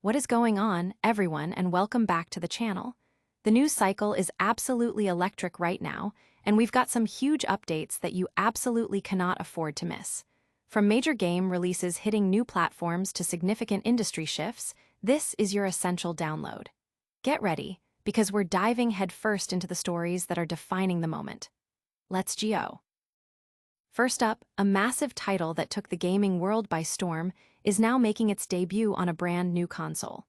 What is going on, everyone, and welcome back to the channel. The news cycle is absolutely electric right now, and we've got some huge updates that you absolutely cannot afford to miss. From major game releases hitting new platforms to significant industry shifts, this is your essential download. Get ready, because we're diving headfirst into the stories that are defining the moment. Let's go. First up, a massive title that took the gaming world by storm is now making its debut on a brand new console.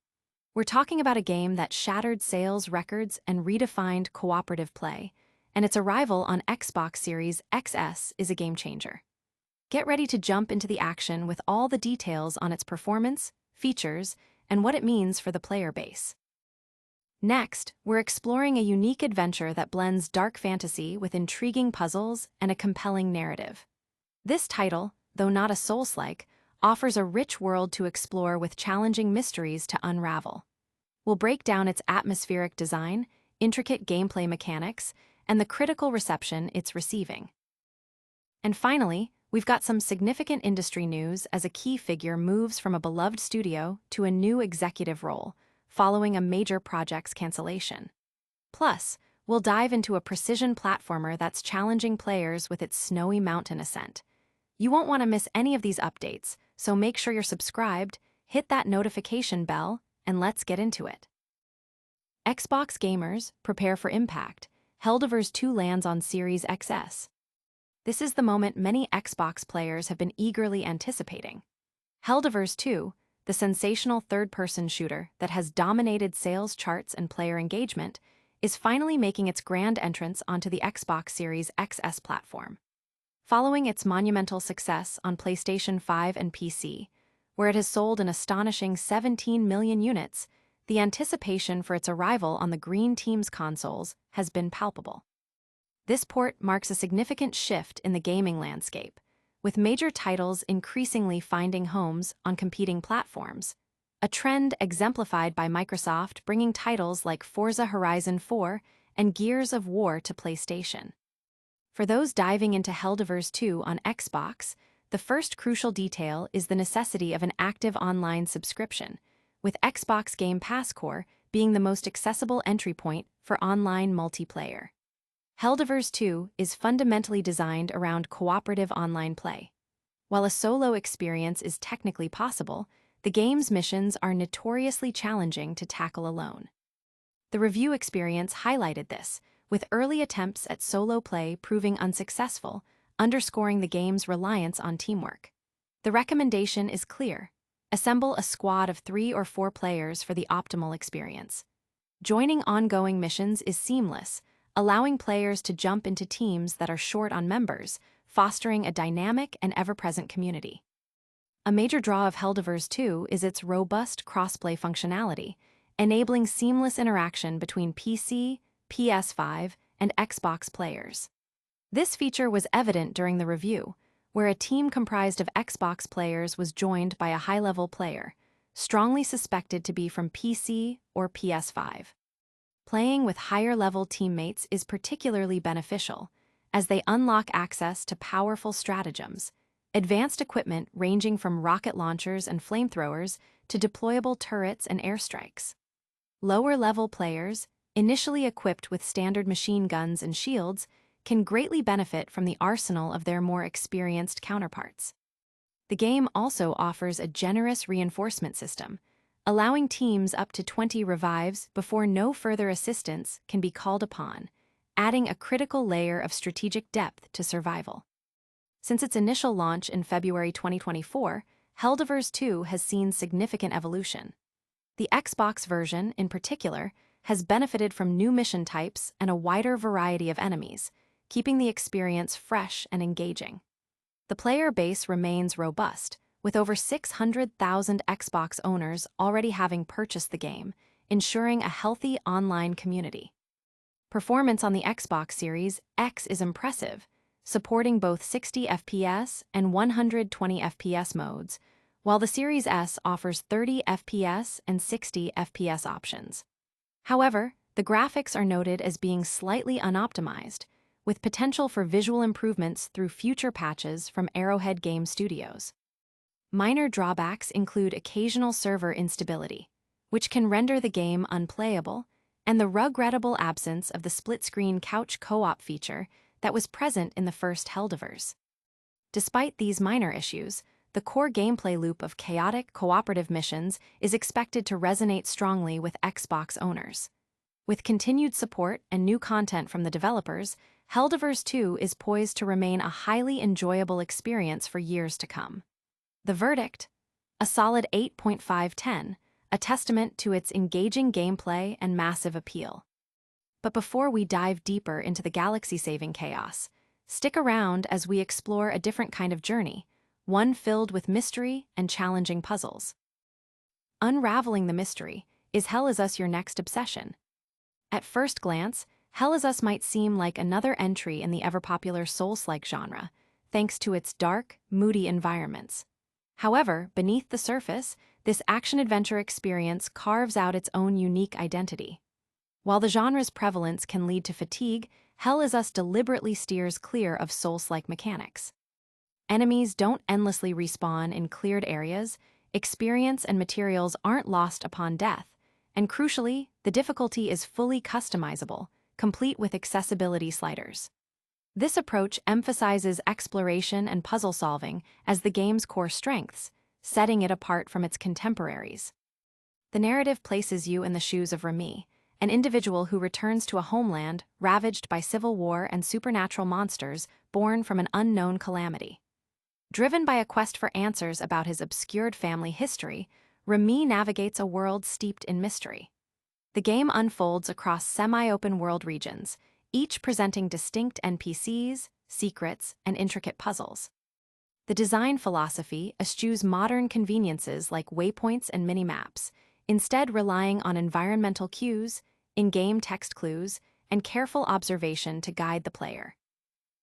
We're talking about a game that shattered sales records and redefined cooperative play, and its arrival on Xbox Series XS is a game changer. Get ready to jump into the action with all the details on its performance, features, and what it means for the player base. Next, we're exploring a unique adventure that blends dark fantasy with intriguing puzzles and a compelling narrative. This title, though not a Souls-like, offers a rich world to explore with challenging mysteries to unravel. We'll break down its atmospheric design, intricate gameplay mechanics, and the critical reception it's receiving. And finally, we've got some significant industry news as a key figure moves from a beloved studio to a new executive role, following a major project's cancellation. Plus, we'll dive into a precision platformer that's challenging players with its snowy mountain ascent. You won't want to miss any of these updates, so make sure you're subscribed, hit that notification bell, and let's get into it. Xbox gamers, prepare for impact. Helldivers 2 lands on Series XS. This is the moment many Xbox players have been eagerly anticipating. Helldivers 2, the sensational third-person shooter that has dominated sales charts and player engagement, is finally making its grand entrance onto the Xbox Series XS platform. Following its monumental success on PlayStation 5 and PC, where it has sold an astonishing 17 million units, the anticipation for its arrival on the Green Team's consoles has been palpable. This port marks a significant shift in the gaming landscape, with major titles increasingly finding homes on competing platforms, a trend exemplified by Microsoft bringing titles like Forza Horizon 4 and Gears of War to PlayStation. For those diving into Helldivers 2 on Xbox, the first crucial detail is the necessity of an active online subscription, with Xbox Game Pass Core being the most accessible entry point for online multiplayer. Helldivers 2 is fundamentally designed around cooperative online play. While a solo experience is technically possible, the game's missions are notoriously challenging to tackle alone. The review experience highlighted this, with early attempts at solo play proving unsuccessful, underscoring the game's reliance on teamwork. The recommendation is clear: assemble a squad of 3 or 4 players for the optimal experience. Joining ongoing missions is seamless, allowing players to jump into teams that are short on members, fostering a dynamic and ever-present community. A major draw of Helldivers 2 is its robust crossplay functionality, enabling seamless interaction between PC, PS5, and Xbox players. This feature was evident during the review, where a team comprised of Xbox players was joined by a high-level player, strongly suspected to be from PC or PS5. Playing with higher-level teammates is particularly beneficial, as they unlock access to powerful stratagems, advanced equipment ranging from rocket launchers and flamethrowers to deployable turrets and airstrikes. Lower-level players, initially equipped with standard machine guns and shields, can greatly benefit from the arsenal of their more experienced counterparts. The game also offers a generous reinforcement system, allowing teams up to 20 revives before no further assistance can be called upon, adding a critical layer of strategic depth to survival. Since its initial launch in February 2024, Helldivers 2 has seen significant evolution. The Xbox version, in particular, has benefited from new mission types and a wider variety of enemies, keeping the experience fresh and engaging. The player base remains robust, with over 600,000 Xbox owners already having purchased the game, ensuring a healthy online community. Performance on the Xbox Series X is impressive, supporting both 60 FPS and 120 FPS modes, while the Series S offers 30 FPS and 60 FPS options. However, the graphics are noted as being slightly unoptimized, with potential for visual improvements through future patches from Arrowhead Game Studios. Minor drawbacks include occasional server instability, which can render the game unplayable, and the regrettable absence of the split-screen couch co-op feature that was present in the first Helldivers. Despite these minor issues, the core gameplay loop of chaotic, cooperative missions is expected to resonate strongly with Xbox owners. With continued support and new content from the developers, Helldivers 2 is poised to remain a highly enjoyable experience for years to come. The verdict? A solid 8.5/10, a testament to its engaging gameplay and massive appeal. But before we dive deeper into the galaxy-saving chaos, stick around as we explore a different kind of journey, one filled with mystery and challenging puzzles. Unraveling the mystery, is Hell Is Us your next obsession? At first glance, Hell Is Us might seem like another entry in the ever-popular Souls-like genre, thanks to its dark, moody environments. However, beneath the surface, this action-adventure experience carves out its own unique identity. While the genre's prevalence can lead to fatigue, Hell Is Us deliberately steers clear of Souls-like mechanics. Enemies don't endlessly respawn in cleared areas, experience and materials aren't lost upon death, and crucially, the difficulty is fully customizable, complete with accessibility sliders. This approach emphasizes exploration and puzzle solving as the game's core strengths, setting it apart from its contemporaries. The narrative places you in the shoes of Remy, an individual who returns to a homeland ravaged by civil war and supernatural monsters born from an unknown calamity. Driven by a quest for answers about his obscured family history, Remy navigates a world steeped in mystery. The game unfolds across semi-open world regions, each presenting distinct NPCs, secrets, and intricate puzzles. The design philosophy eschews modern conveniences like waypoints and mini-maps, instead relying on environmental cues, in-game text clues, and careful observation to guide the player.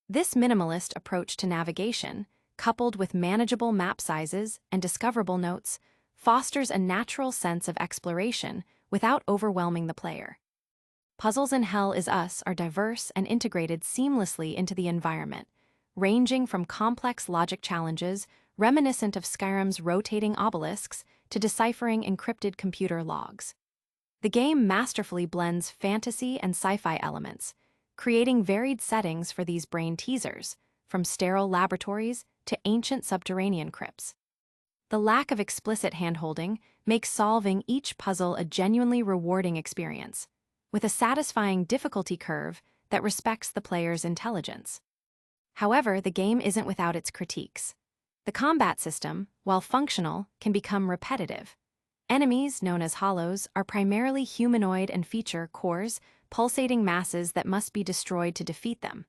This minimalist approach to navigation, coupled with manageable map sizes and discoverable notes, fosters a natural sense of exploration without overwhelming the player. Puzzles in Hell Is Us are diverse and integrated seamlessly into the environment, ranging from complex logic challenges reminiscent of Skyrim's rotating obelisks to deciphering encrypted computer logs. The game masterfully blends fantasy and sci-fi elements, creating varied settings for these brain teasers, from sterile laboratories to ancient subterranean crypts. The lack of explicit handholding makes solving each puzzle a genuinely rewarding experience, with a satisfying difficulty curve that respects the player's intelligence. However, the game isn't without its critiques. The combat system, while functional, can become repetitive. Enemies, known as hollows, are primarily humanoid and feature cores, pulsating masses that must be destroyed to defeat them.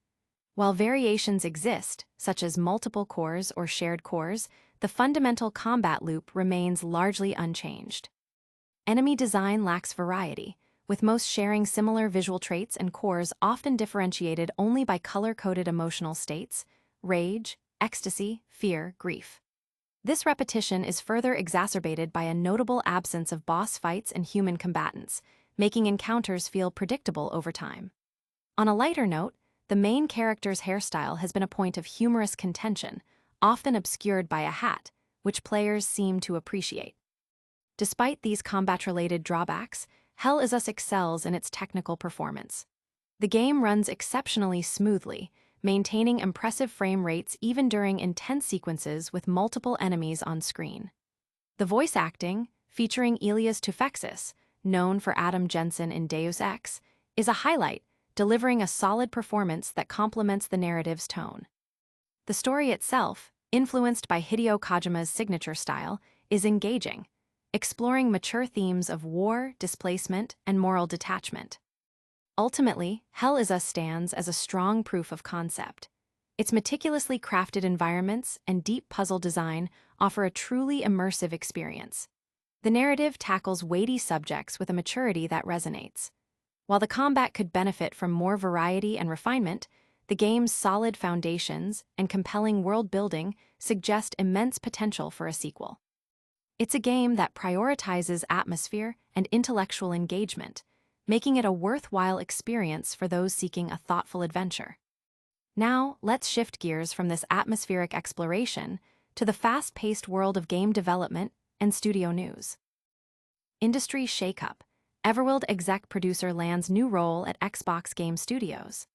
While variations exist, such as multiple cores or shared cores, the fundamental combat loop remains largely unchanged. Enemy design lacks variety, with most sharing similar visual traits and cores often differentiated only by color-coded emotional states: rage, ecstasy, fear, grief. This repetition is further exacerbated by a notable absence of boss fights and human combatants, making encounters feel predictable over time. On a lighter note, the main character's hairstyle has been a point of humorous contention, often obscured by a hat, which players seem to appreciate. Despite these combat-related drawbacks, Hell Is Us excels in its technical performance. The game runs exceptionally smoothly, maintaining impressive frame rates even during intense sequences with multiple enemies on screen. The voice acting, featuring Elias Tufexis, known for Adam Jensen in Deus Ex, is a highlight, delivering a solid performance that complements the narrative's tone. The story itself, influenced by Hideo Kojima's signature style, is engaging, exploring mature themes of war, displacement, and moral detachment. Ultimately, Hell Is Us stands as a strong proof of concept. Its meticulously crafted environments and deep puzzle design offer a truly immersive experience. The narrative tackles weighty subjects with a maturity that resonates. While the combat could benefit from more variety and refinement, the game's solid foundations and compelling world building suggest immense potential for a sequel. It's a game that prioritizes atmosphere and intellectual engagement, making it a worthwhile experience for those seeking a thoughtful adventure. Now, let's shift gears from this atmospheric exploration to the fast-paced world of game development and studio news. Industry shakeup. Everwild exec producer lands new role at Xbox Game Studios.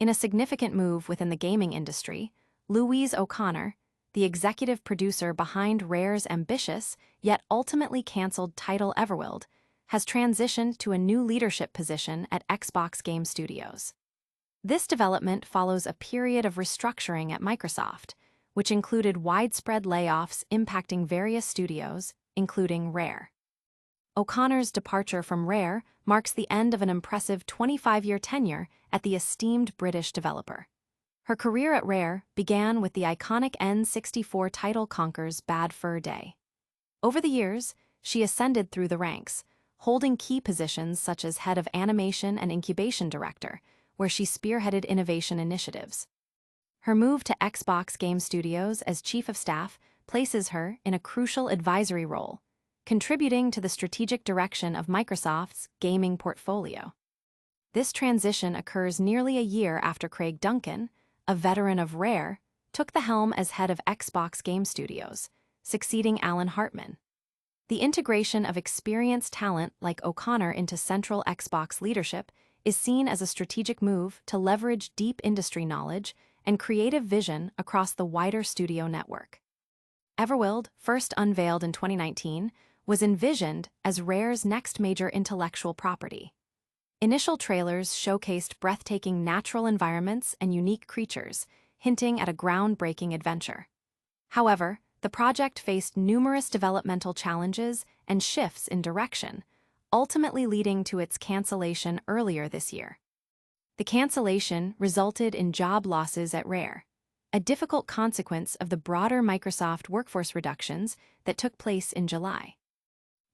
In a significant move within the gaming industry, Louise O'Connor, the executive producer behind Rare's ambitious yet ultimately cancelled title Everwild, has transitioned to a new leadership position at Xbox Game Studios. This development follows a period of restructuring at Microsoft, which included widespread layoffs impacting various studios, including Rare. O'Connor's departure from Rare marks the end of an impressive 25-year tenure at the esteemed British developer. Her career at Rare began with the iconic N64 title Conker's Bad Fur Day. Over the years, she ascended through the ranks, holding key positions such as head of animation and incubation director, where she spearheaded innovation initiatives. Her move to Xbox Game Studios as chief of staff places her in a crucial advisory role, contributing to the strategic direction of Microsoft's gaming portfolio. This transition occurs nearly a year after Craig Duncan, a veteran of Rare, took the helm as head of Xbox Game Studios, succeeding Alan Hartman. The integration of experienced talent like O'Connor into central Xbox leadership is seen as a strategic move to leverage deep industry knowledge and creative vision across the wider studio network. Everwild, first unveiled in 2019, was envisioned as Rare's next major intellectual property. Initial trailers showcased breathtaking natural environments and unique creatures, hinting at a groundbreaking adventure. However, the project faced numerous developmental challenges and shifts in direction, ultimately leading to its cancellation earlier this year. The cancellation resulted in job losses at Rare, a difficult consequence of the broader Microsoft workforce reductions that took place in July.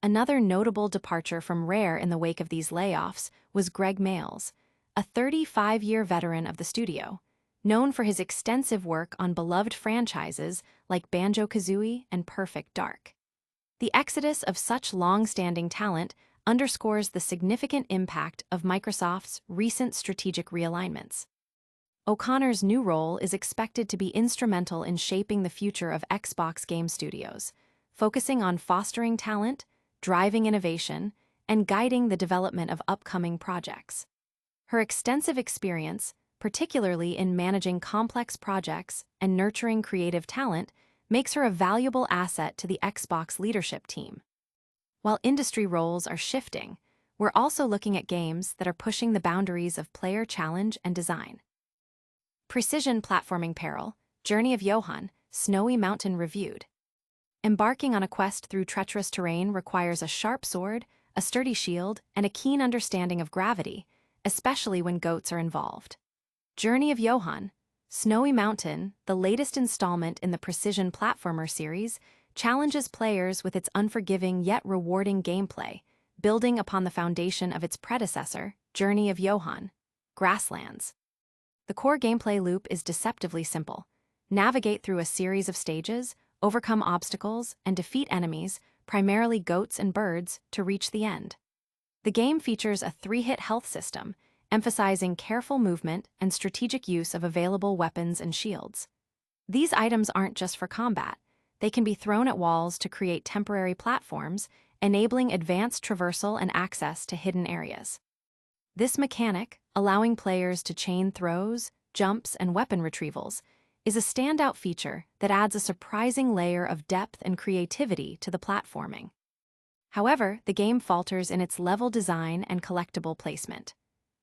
Another notable departure from Rare in the wake of these layoffs was Greg Mayles, a 35-year veteran of the studio, known for his extensive work on beloved franchises like Banjo-Kazooie and Perfect Dark. The exodus of such long-standing talent underscores the significant impact of Microsoft's recent strategic realignments. O'Connor's new role is expected to be instrumental in shaping the future of Xbox Game Studios, focusing on fostering talent, driving innovation, and guiding the development of upcoming projects. Her extensive experience, particularly in managing complex projects and nurturing creative talent, makes her a valuable asset to the Xbox leadership team. While industry roles are shifting, we're also looking at games that are pushing the boundaries of player challenge and design. Precision platforming peril, Journey of Johann, Snowy Mountain reviewed. Embarking on a quest through treacherous terrain requires a sharp sword, a sturdy shield, and a keen understanding of gravity, especially when goats are involved. Journey of Johann, Snowy Mountain, the latest installment in the Precision platformer series, challenges players with its unforgiving yet rewarding gameplay, building upon the foundation of its predecessor, Journey of Johann, Grasslands. The core gameplay loop is deceptively simple. Navigate through a series of stages, overcome obstacles, and defeat enemies, primarily goats and birds, to reach the end. The game features a 3-hit health system, emphasizing careful movement and strategic use of available weapons and shields. These items aren't just for combat. They can be thrown at walls to create temporary platforms, enabling advanced traversal and access to hidden areas. This mechanic, allowing players to chain throws, jumps, and weapon retrievals, is a standout feature that adds a surprising layer of depth and creativity to the platforming. However, the game falters in its level design and collectible placement.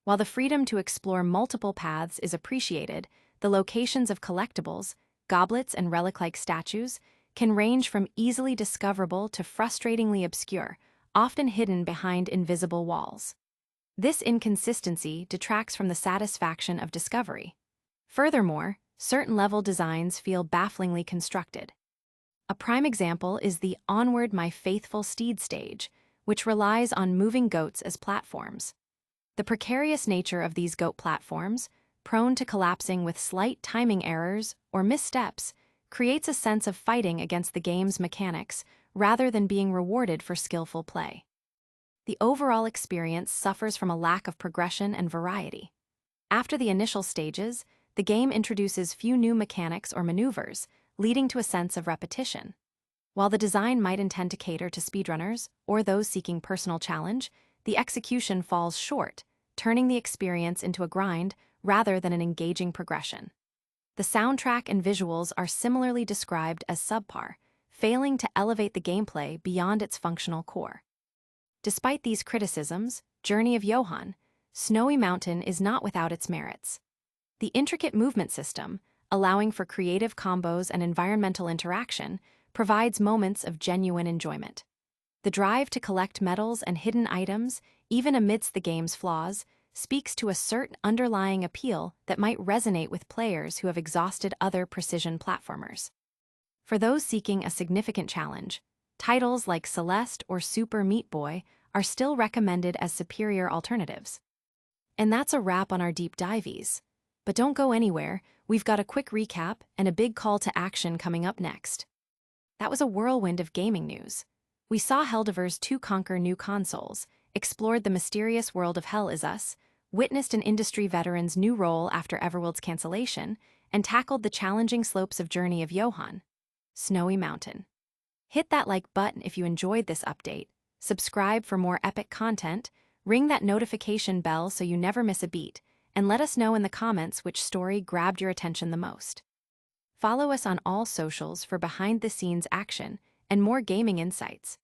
While the freedom to explore multiple paths is appreciated, the locations of collectibles, goblets, and relic-like statues can range from easily discoverable to frustratingly obscure, often hidden behind invisible walls. This inconsistency detracts from the satisfaction of discovery. Furthermore, certain level designs feel bafflingly constructed. A prime example is the Onward My Faithful Steed stage, which relies on moving goats as platforms. The precarious nature of these goat platforms, prone to collapsing with slight timing errors or missteps, creates a sense of fighting against the game's mechanics rather than being rewarded for skillful play. The overall experience suffers from a lack of progression and variety. After the initial stages, the game introduces few new mechanics or maneuvers, leading to a sense of repetition. While the design might intend to cater to speedrunners or those seeking personal challenge, the execution falls short, turning the experience into a grind rather than an engaging progression. The soundtrack and visuals are similarly described as subpar, failing to elevate the gameplay beyond its functional core. Despite these criticisms, Journey of Johann, Snowy Mountain is not without its merits. The intricate movement system, allowing for creative combos and environmental interaction, provides moments of genuine enjoyment. The drive to collect medals and hidden items, even amidst the game's flaws, speaks to a certain underlying appeal that might resonate with players who have exhausted other precision platformers. For those seeking a significant challenge, titles like Celeste or Super Meat Boy are still recommended as superior alternatives. And that's a wrap on our deep dives. But don't go anywhere, we've got a quick recap and a big call to action coming up next. That was a whirlwind of gaming news. We saw Helldivers 2 conquer new consoles, explored the mysterious world of Hell Is Us, witnessed an industry veteran's new role after Everwild's cancellation, and tackled the challenging slopes of Journey of Johann, Snowy Mountain. Hit that like button if you enjoyed this update, subscribe for more epic content, ring that notification bell so you never miss a beat, and let us know in the comments which story grabbed your attention the most. Follow us on all socials for behind-the-scenes action and more gaming insights.